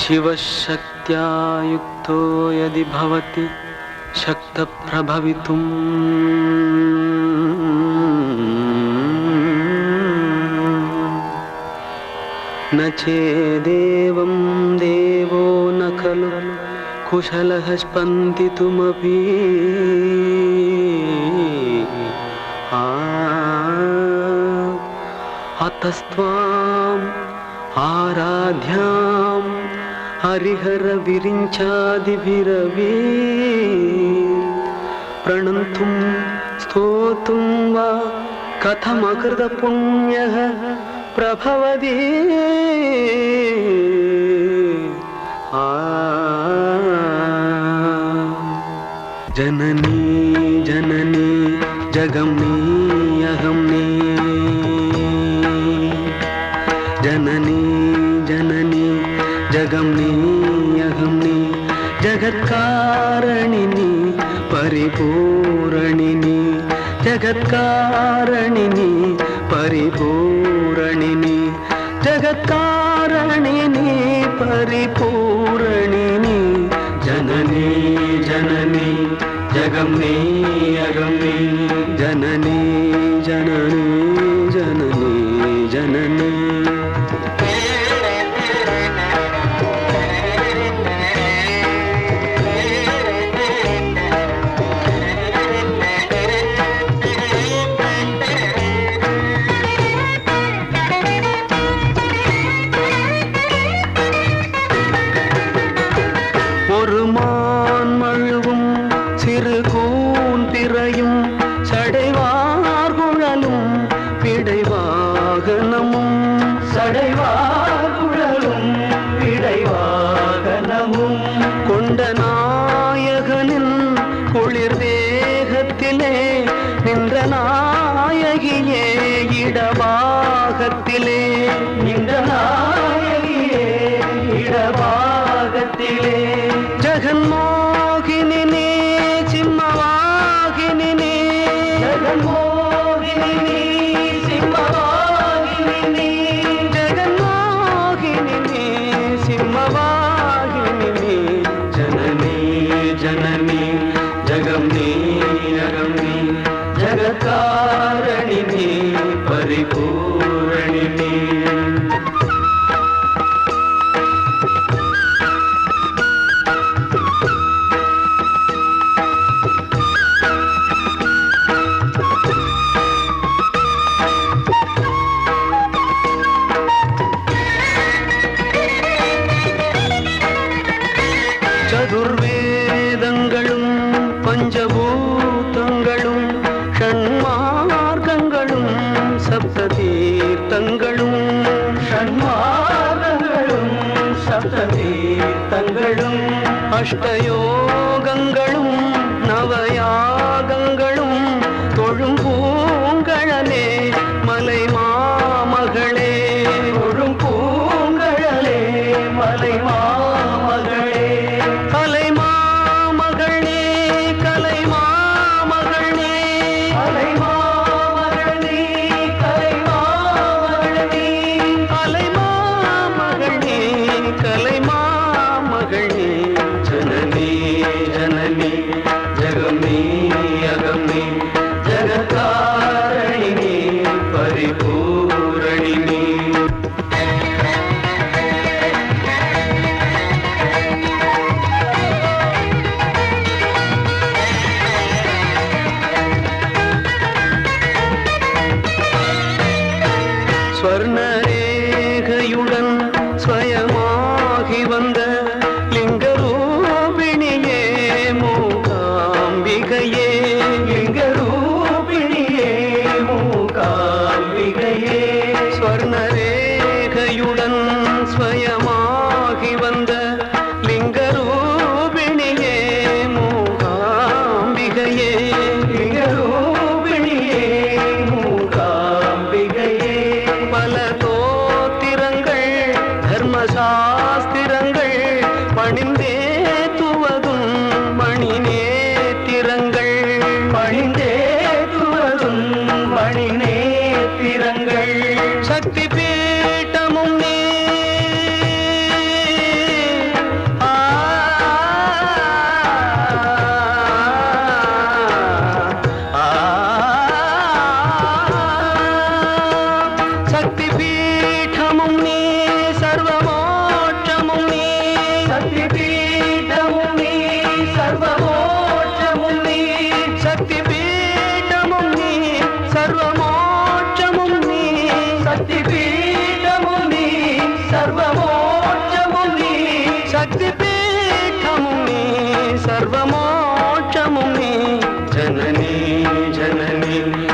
शिवशक्त्या युक्तो यदि भवति शक्तप्रभवितुम् न चेदेवं देवो न खलु कुशलः स्पन्दितुमपि अतस्त्वाम् आराध्यां हरिहर विरिञ्चादिभिरवी प्रणन्तुं स्तोतुं वा कथमकृतपुण्यः प्रभवति जननी जननी जगमनी अहमनी जननी जननी जगमनी अहमनी जगत्कारणिनी परिपूरणिनी जगत्कारणिनी परिपूरणिनी जगत्कारणिनी परिपूरणिनी जननी जननी जगमनी अगमनी जननी जननी जननी जननी जगन्मोहिनी सिंहवाहिनी जगन्मोहिनी सिंहवाहिनी जगन्मोहिनी सिंहवाहिनी जननी जननी जगमनी अगमनी जगत्कारणिनी परिपूरणिनी चतुर्वेदங்களும் பஞ்சபூதங்களும் ஷண்மார்க்கங்களும் சப்ததீர்த்தங்களும் ஷண்மார்க்கங்களும் சப்ததீர்த்தங்களும் அஷ்டயோகங்களும் நவயாகங்களும் தொழும் பூங்கழலே மலை மாமகளே தொழும் பூங்கழலே மலை மாமகளே जननी जननी